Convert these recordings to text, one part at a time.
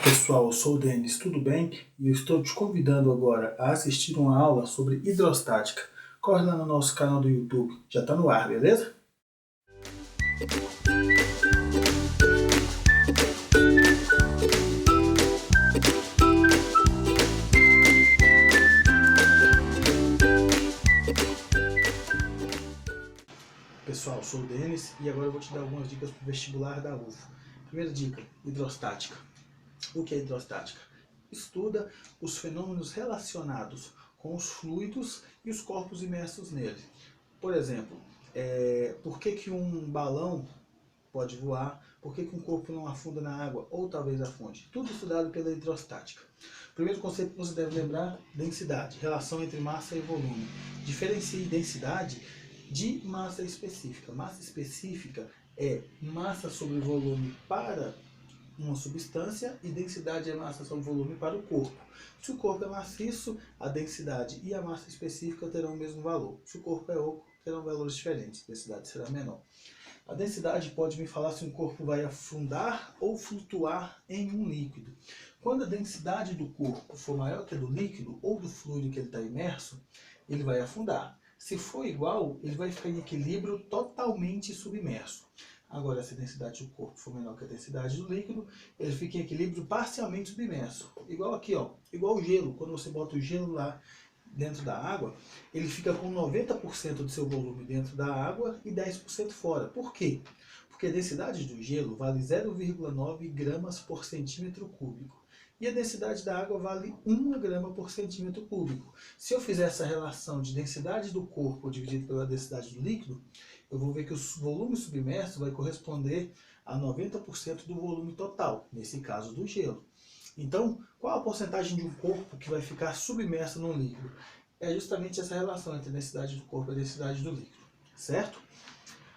Pessoal, eu sou o Denis, tudo bem? E eu estou te convidando agora a assistir uma aula sobre hidrostática. Corre lá no nosso canal do YouTube, já está no ar, beleza? Pessoal, eu sou o Denis e agora eu vou te dar algumas dicas para o vestibular da UFO. Primeira dica, hidrostática. O que é hidrostática? Estuda os fenômenos relacionados com os fluidos e os corpos imersos nele. Por exemplo, por que um balão pode voar, por que um corpo não afunda na água, ou talvez afunde. Tudo estudado pela hidrostática. Primeiro conceito que você deve lembrar, densidade, relação entre massa e volume. Diferencie densidade de massa específica. Massa específica é massa sobre volume para uma substância e densidade é massa sobre volume para o corpo. Se o corpo é maciço, a densidade e a massa específica terão o mesmo valor. Se o corpo é oco, terão valores diferentes, a densidade será menor. A densidade pode me falar se um corpo vai afundar ou flutuar em um líquido. Quando a densidade do corpo for maior que a do líquido ou do fluido que ele está imerso, ele vai afundar. Se for igual, ele vai ficar em equilíbrio totalmente submerso. Agora, se a densidade do corpo for menor que a densidade do líquido, ele fica em equilíbrio parcialmente submerso. Igual aqui, ó, igual o gelo. Quando você bota o gelo lá dentro da água, ele fica com 90% do seu volume dentro da água e 10% fora. Por quê? Porque a densidade do gelo vale 0,9 gramas por centímetro cúbico. E a densidade da água vale 1 grama por centímetro cúbico. Se eu fizer essa relação de densidade do corpo dividido pela densidade do líquido, eu vou ver que o volume submerso vai corresponder a 90% do volume total, nesse caso do gelo. Então, qual a porcentagem de um corpo que vai ficar submerso num líquido? É justamente essa relação entre a densidade do corpo e a densidade do líquido, certo?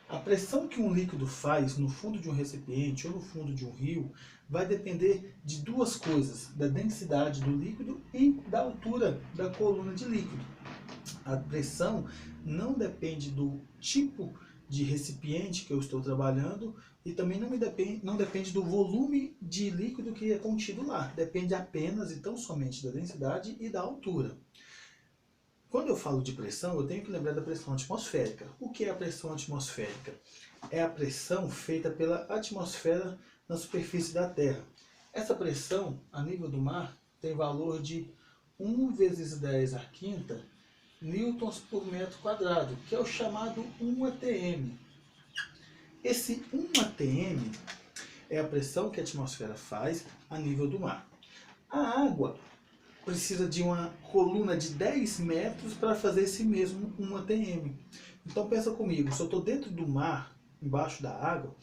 A pressão que um líquido faz no fundo de um recipiente ou no fundo de um rio vai depender de duas coisas, da densidade do líquido e da altura da coluna de líquido. A pressão não depende do tipo de recipiente que eu estou trabalhando e também não depende do volume de líquido que é contido lá. Depende apenas e tão somente da densidade e da altura. Quando eu falo de pressão, eu tenho que lembrar da pressão atmosférica. O que é a pressão atmosférica? É a pressão feita pela atmosfera na superfície da Terra. Essa pressão, a nível do mar, tem valor de 1 vezes 10 a quinta newtons por metro quadrado, que é o chamado 1 atm. Esse 1 atm é a pressão que a atmosfera faz a nível do mar. A água precisa de uma coluna de 10 metros para fazer esse mesmo 1 atm. Então pensa comigo, se eu estou dentro do mar, embaixo da água,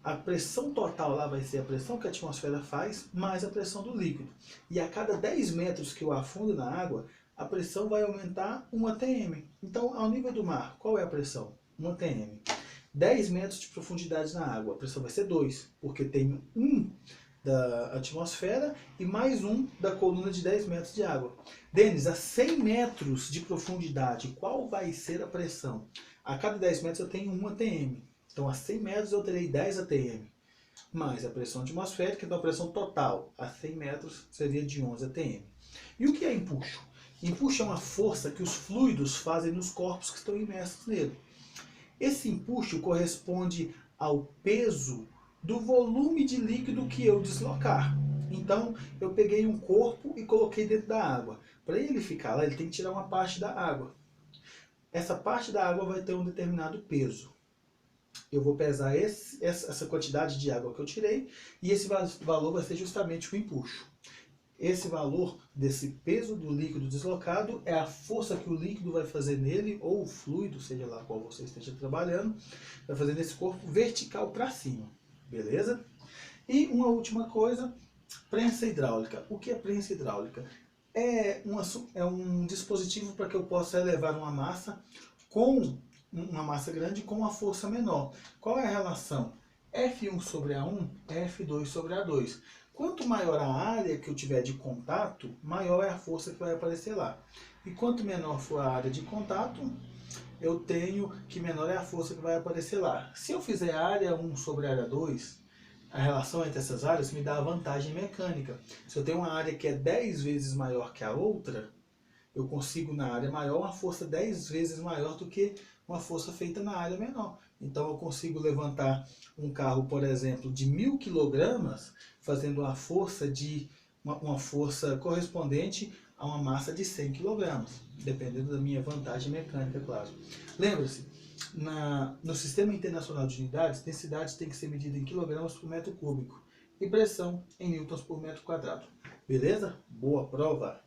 a pressão total lá vai ser a pressão que a atmosfera faz mais a pressão do líquido. E a cada 10 metros que eu afundo na água, a pressão vai aumentar 1 atm. Então, ao nível do mar, qual é a pressão? 1 atm. 10 metros de profundidade na água, a pressão vai ser 2, porque tem 1 da atmosfera e mais 1 da coluna de 10 metros de água. Denis, a 100 metros de profundidade, qual vai ser a pressão? A cada 10 metros eu tenho 1 atm. Então, a 100 metros eu terei 10 atm. Mais a pressão atmosférica, então a pressão total a 100 metros seria de 11 atm. E o que é empuxo? Empuxo é uma força que os fluidos fazem nos corpos que estão imersos nele. Esse empuxo corresponde ao peso do volume de líquido que eu deslocar. Então, eu peguei um corpo e coloquei dentro da água. Para ele ficar lá, ele tem que tirar uma parte da água. Essa parte da água vai ter um determinado peso. Eu vou pesar essa quantidade de água que eu tirei e esse valor vai ser justamente o empuxo. Esse valor desse peso do líquido deslocado é a força que o líquido vai fazer nele, ou o fluido, seja lá qual você esteja trabalhando, vai fazer nesse corpo vertical para cima. Beleza? E uma última coisa, prensa hidráulica. O que é prensa hidráulica? É um dispositivo para que eu possa elevar uma massa grande com uma força menor. Qual é a relação? F1 sobre A1 é F2 sobre A2. Quanto maior a área que eu tiver de contato, maior é a força que vai aparecer lá. E quanto menor for a área de contato, eu tenho que menor é a força que vai aparecer lá. Se eu fizer área 1 sobre área 2, a relação entre essas áreas me dá a vantagem mecânica. Se eu tenho uma área que é 10 vezes maior que a outra, eu consigo na área maior uma força 10 vezes maior do que uma força feita na área menor. Então eu consigo levantar um carro, por exemplo, de 1000 quilogramas, fazendo uma força correspondente a uma massa de 100 quilogramas, dependendo da minha vantagem mecânica, claro. Lembre-se, no Sistema Internacional de Unidades, densidade tem que ser medida em quilogramas por metro cúbico e pressão em newtons por metro quadrado. Beleza? Boa prova!